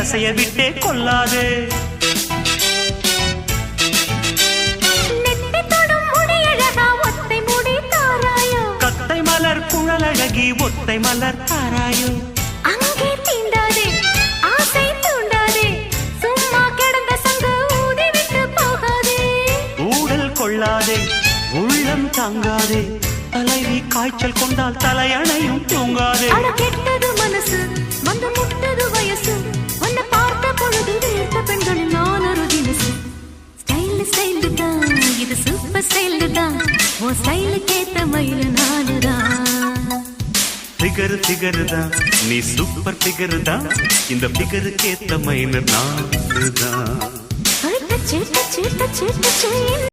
அசைய விட்டே கொள்ளாதே. கத்தை மலர் குழலழகி ஒத்தை மலர் தாராயோ. அங்கே தீண்டாதே ஆசை தூண்டாதே சும்மா கிடந்த சங்கு ஊதி விட்டு போகாதே. ஊடல் கொள்ளாதே உள்ளம் தாங்காதே தலைவி காய்ச்சல் கொண்டால் தலையணையும் தூங்காதே. கெட்டது மனசு வந்து முட்டது வயசு உன்னை பார்த்த பொழுது வீழ்த்த பெண்களில் நான் ஒரு தினசு. ஸ்டைல் ஸ்டைல் தான் இது சூப்பர் ஸ்டைல் தான் உன் ஸ்டைலுக்கு ஏத்த மயில் நானுதான். ஃபிகர் ஃபிகர் தான் நீ சூப்பர் ஃபிகர் தான் இந்த ஃபிகருக்கு ஏத்த மயில் நானுதான்.